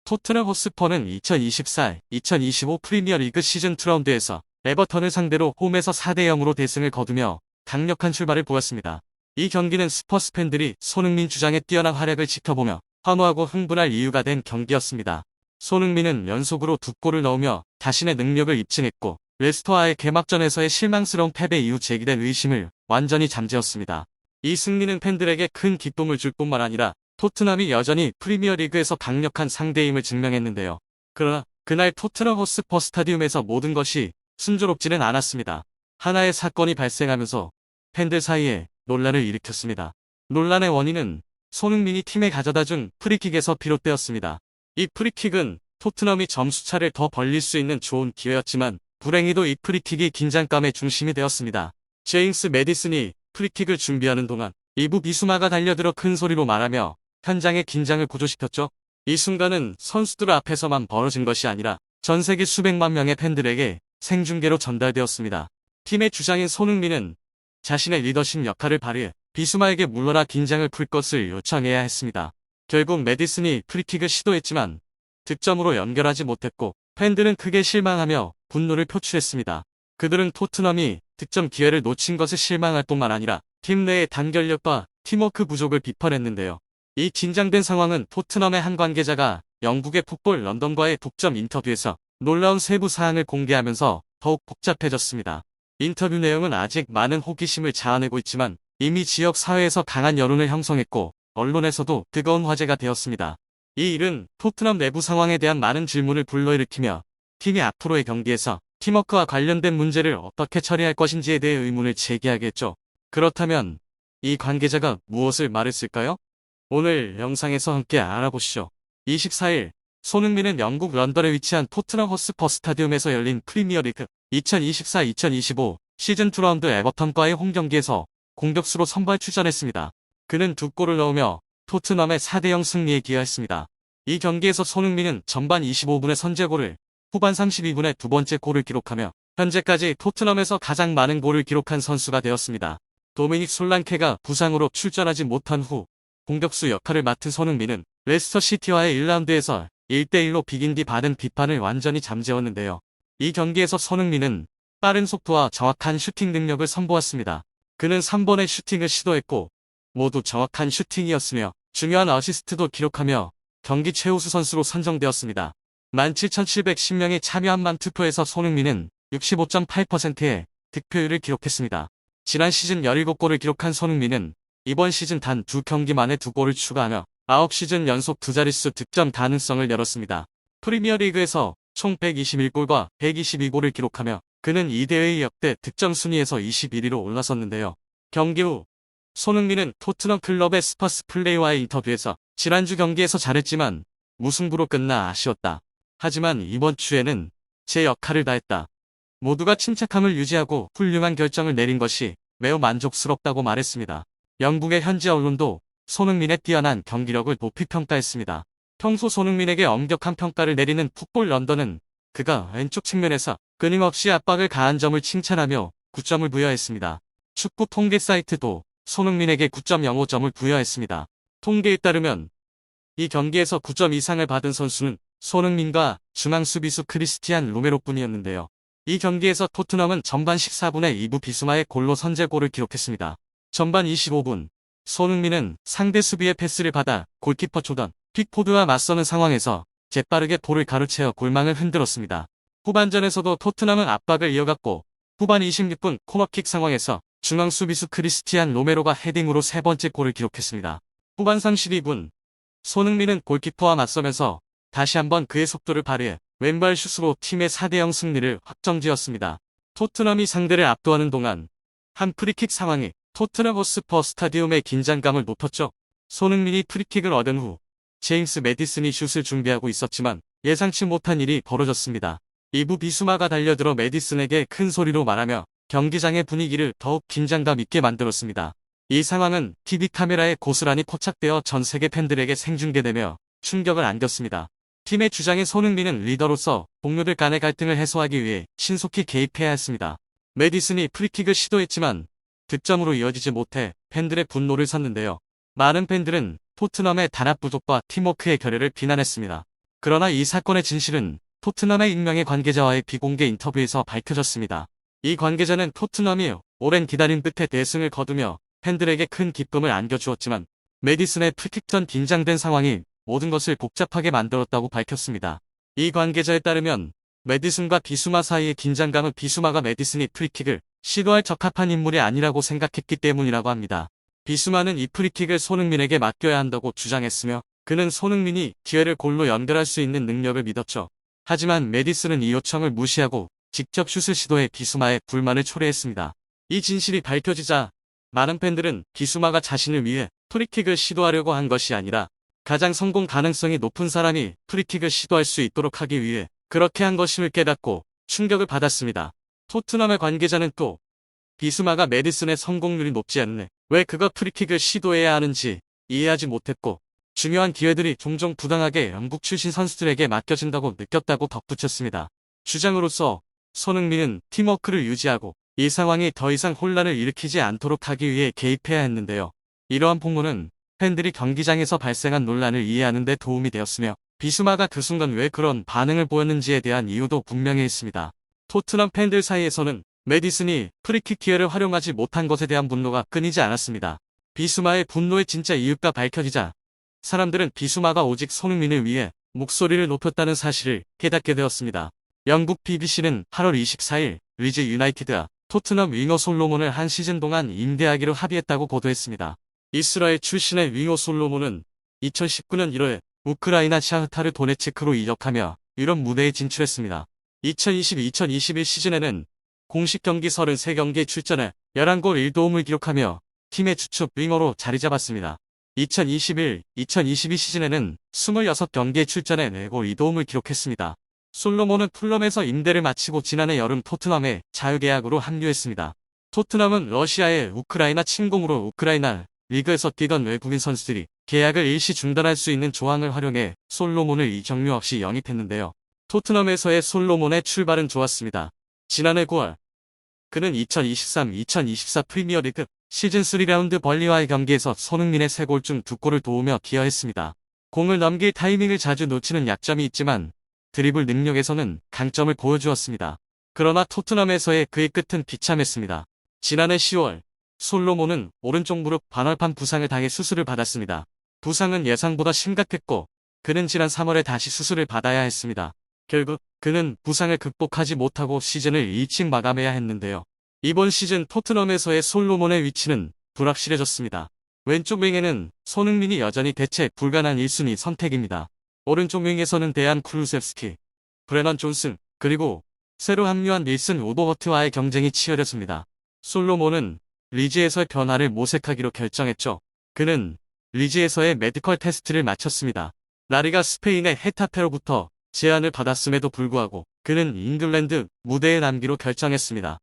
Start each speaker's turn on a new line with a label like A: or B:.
A: 토트넘 호스퍼는 2024-2025 프리미어리그 시즌 2라운드에서 에버턴을 상대로 홈에서 4대 0으로 대승을 거두며 강력한 출발을 보였습니다. 이 경기는 스퍼스 팬들이 손흥민 주장의 뛰어난 활약을 지켜보며 환호하고 흥분할 이유가 된 경기였습니다. 손흥민은 연속으로 2골을 넣으며 자신의 능력을 입증했고 레스터와의 개막전에서의 실망스러운 패배 이후 제기된 의심을 완전히 잠재웠습니다. 이 승리는 팬들에게 큰 기쁨을 줄 뿐만 아니라 토트넘이 여전히 프리미어리그에서 강력한 상대임을 증명했는데요. 그러나 그날 토트넘 호스퍼 스타디움에서 모든 것이 순조롭지는 않았습니다. 하나의 사건이 발생하면서 팬들 사이에 논란을 일으켰습니다. 논란의 원인은 손흥민이 팀에 가져다준 프리킥에서 비롯되었습니다. 이 프리킥은 토트넘이 점수차를 더 벌릴 수 있는 좋은 기회였지만 불행히도 이 프리킥이 긴장감의 중심이 되었습니다. 제임스 매디슨이 프리킥을 준비하는 동안 이부 비수마가 달려들어 큰 소리로 말하며 현장의 긴장을 고조시켰죠. 이 순간은 선수들 앞에서만 벌어진 것이 아니라 전 세계 수백만 명의 팬들에게 생중계로 전달되었습니다. 팀의 주장인 손흥민은 자신의 리더십 역할을 발휘해 비수마에게 물러나 긴장을 풀 것을 요청해야 했습니다. 결국 매디슨이 프리킥을 시도했지만 득점으로 연결하지 못했고 팬들은 크게 실망하며 분노를 표출했습니다. 그들은 토트넘이 득점 기회를 놓친 것에 실망할 뿐만 아니라 팀 내의 단결력과 팀워크 부족을 비판했는데요. 이 긴장된 상황은 토트넘의 한 관계자가 영국의 풋볼 런던과의 독점 인터뷰에서 놀라운 세부 사항을 공개하면서 더욱 복잡해졌습니다. 인터뷰 내용은 아직 많은 호기심을 자아내고 있지만 이미 지역 사회에서 강한 여론을 형성했고 언론에서도 뜨거운 화제가 되었습니다. 이 일은 토트넘 내부 상황에 대한 많은 질문을 불러일으키며 팀이 앞으로의 경기에서 팀워크와 관련된 문제를 어떻게 처리할 것인지에 대해 의문을 제기하겠죠. 그렇다면 이 관계자가 무엇을 말했을까요? 오늘 영상에서 함께 알아보시죠. 24일 손흥민은 영국 런던에 위치한 토트넘 호스퍼 스타디움에서 열린 프리미어리그 2024-2025 시즌 2라운드 에버턴과의 홈경기에서 공격수로 선발 출전했습니다. 그는 2골을 넣으며 토트넘의 4대0 승리에 기여했습니다. 이 경기에서 손흥민은 전반 25분에 선제골을, 후반 32분에 두 번째 골을 기록하며 현재까지 토트넘에서 가장 많은 골을 기록한 선수가 되었습니다. 도미닉 솔랑케가 부상으로 출전하지 못한 후 공격수 역할을 맡은 손흥민은 레스터 시티와의 1라운드에서 1대1로 비긴 뒤 받은 비판을 완전히 잠재웠는데요. 이 경기에서 손흥민은 빠른 속도와 정확한 슈팅 능력을 선보였습니다. 그는 3번의 슈팅을 시도했고 모두 정확한 슈팅이었으며 중요한 어시스트도 기록하며 경기 최우수 선수로 선정되었습니다. 17,710명이 참여한 만투표에서 손흥민은 65.8%의 득표율을 기록했습니다. 지난 시즌 17골을 기록한 손흥민은 이번 시즌 단 2경기 만에 2골을 추가하며 9시즌 연속 두 자릿수 득점 가능성을 열었습니다. 프리미어리그에서 총 121골과 122골을 기록하며 그는 이 대회의 역대 득점 순위에서 21위로 올라섰는데요. 경기 후 손흥민은 토트넘 클럽의 스퍼스 플레이와의 인터뷰에서 지난주 경기에서 잘했지만 무승부로 끝나 아쉬웠다. 하지만 이번 주에는 제 역할을 다했다. 모두가 침착함을 유지하고 훌륭한 결정을 내린 것이 매우 만족스럽다고 말했습니다. 영국의 현지 언론도 손흥민의 뛰어난 경기력을 높이 평가했습니다. 평소 손흥민에게 엄격한 평가를 내리는 풋볼 런던은 그가 왼쪽 측면에서 끊임없이 압박을 가한 점을 칭찬하며 9점을 부여했습니다. 축구 통계 사이트도 손흥민에게 9.05점을 부여했습니다. 통계에 따르면 이 경기에서 9점 이상을 받은 선수는 손흥민과 중앙 수비수 크리스티안 로메로뿐이었는데요. 이 경기에서 토트넘은 전반 14분에 이부 비수마의 골로 선제골을 기록했습니다. 전반 25분 손흥민은 상대 수비의 패스를 받아 골키퍼 조던 픽포드와 맞서는 상황에서 재빠르게 볼을 가로채어 골망을 흔들었습니다. 후반전에서도 토트넘은 압박을 이어갔고 후반 26분 코너킥 상황에서 중앙 수비수 크리스티안 로메로가 헤딩으로 세 번째 골을 기록했습니다. 후반 32분 손흥민은 골키퍼와 맞서면서 다시 한번 그의 속도를 발휘해 왼발 슛으로 팀의 4대0 승리를 확정지었습니다. 토트넘이 상대를 압도하는 동안 한 프리킥 상황이 토트넘 호스퍼 스타디움의 긴장감을 높였죠. 손흥민이 프리킥을 얻은 후 제임스 매디슨이 슛을 준비하고 있었지만 예상치 못한 일이 벌어졌습니다. 이부 비수마가 달려들어 매디슨에게 큰 소리로 말하며 경기장의 분위기를 더욱 긴장감 있게 만들었습니다. 이 상황은 TV 카메라에 고스란히 포착되어 전 세계 팬들에게 생중계되며 충격을 안겼습니다. 팀의 주장인 손흥민은 리더로서 동료들 간의 갈등을 해소하기 위해 신속히 개입해야 했습니다. 매디슨이 프리킥을 시도했지만 득점으로 이어지지 못해 팬들의 분노를 샀는데요. 많은 팬들은 토트넘의 단합 부족과 팀워크의 결여를 비난했습니다. 그러나 이 사건의 진실은 토트넘의 익명의 관계자와의 비공개 인터뷰에서 밝혀졌습니다. 이 관계자는 토트넘이 오랜 기다림 끝에 대승을 거두며 팬들에게 큰 기쁨을 안겨주었지만 메디슨의 프리킥 전 긴장된 상황이 모든 것을 복잡하게 만들었다고 밝혔습니다. 이 관계자에 따르면 메디슨과 비수마 사이의 긴장감은 비수마가 메디슨이 프리킥을 시도할 적합한 인물이 아니라고 생각했기 때문이라고 합니다. 비수마는 이 프리킥을 손흥민에게 맡겨야 한다고 주장했으며 그는 손흥민이 기회를 골로 연결할 수 있는 능력을 믿었죠. 하지만 메디슨은 이 요청을 무시하고 직접 슛을 시도해 비수마의 불만을 초래했습니다. 이 진실이 밝혀지자 많은 팬들은 비수마가 자신을 위해 프리킥을 시도하려고 한 것이 아니라 가장 성공 가능성이 높은 사람이 프리킥을 시도할 수 있도록 하기 위해 그렇게 한 것임을 깨닫고 충격을 받았습니다. 토트넘의 관계자는 또 비수마가 메디슨의 성공률이 높지 않네. 왜 그가 프리킥을 시도해야 하는지 이해하지 못했고 중요한 기회들이 종종 부당하게 영국 출신 선수들에게 맡겨진다고 느꼈다고 덧붙였습니다. 주장으로서 손흥민은 팀워크를 유지하고 이 상황이 더 이상 혼란을 일으키지 않도록 하기 위해 개입해야 했는데요. 이러한 폭로는 팬들이 경기장에서 발생한 논란을 이해하는 데 도움이 되었으며 비수마가 그 순간 왜 그런 반응을 보였는지에 대한 이유도 분명해 있습니다. 토트넘 팬들 사이에서는 메디슨이 프리킥 기회를 활용하지 못한 것에 대한 분노가 끊이지 않았습니다. 비수마의 분노의 진짜 이유가 밝혀지자 사람들은 비수마가 오직 손흥민을 위해 목소리를 높였다는 사실을 깨닫게 되었습니다. 영국 BBC는 8월 24일 리즈 유나이티드와 토트넘 윙어 솔로몬을 한 시즌 동안 임대하기로 합의했다고 보도했습니다. 이스라엘 출신의 윙어 솔로몬은 2019년 1월 우크라이나 샤흐타르 도네츠크로 이적하며 유럽 무대에 진출했습니다. 2020-2021 시즌에는 공식 경기 33경기에 출전해 11골 1도움을 기록하며 팀의 주축 윙어로 자리 잡았습니다. 2021-2022 시즌에는 26경기에 출전해 4골 2도움을 기록했습니다. 솔로몬은 풀럼에서 임대를 마치고 지난해 여름 토트넘에 자유계약으로 합류했습니다. 토트넘은 러시아의 우크라이나 침공으로 우크라이나 리그에서 뛰던 외국인 선수들이 계약을 일시 중단할 수 있는 조항을 활용해 솔로몬을 이적료 없이 영입했는데요. 토트넘에서의 솔로몬의 출발은 좋았습니다. 지난해 9월 그는 2023-2024 프리미어리그 시즌 3라운드 벌리와의 경기에서 손흥민의 3골 중 2골을 도우며 기여했습니다. 공을 넘길 타이밍을 자주 놓치는 약점이 있지만 드리블 능력에서는 강점을 보여주었습니다. 그러나 토트넘에서의 그의 끝은 비참했습니다. 지난해 10월 솔로몬은 오른쪽 무릎 반월판 부상을 당해 수술을 받았습니다. 부상은 예상보다 심각했고 그는 지난 3월에 다시 수술을 받아야 했습니다. 결국 그는 부상을 극복하지 못하고 시즌을 일찍 마감해야 했는데요. 이번 시즌 토트넘에서의 솔로몬의 위치는 불확실해졌습니다. 왼쪽 윙에는 손흥민이 여전히 대체 불가능한 1순위 선택입니다. 오른쪽 윙에서는 데안 쿠루셉스키, 브레넌 존슨, 그리고 새로 합류한 닐슨 오버워트와의 경쟁이 치열했습니다. 솔로몬은 리즈에서의 변화를 모색하기로 결정했죠. 그는 리즈에서의 메디컬 테스트를 마쳤습니다. 라리가 스페인의 헤타페로부터 제안을 받았음에도 불구하고 그는 잉글랜드 무대에 남기로 결정했습니다.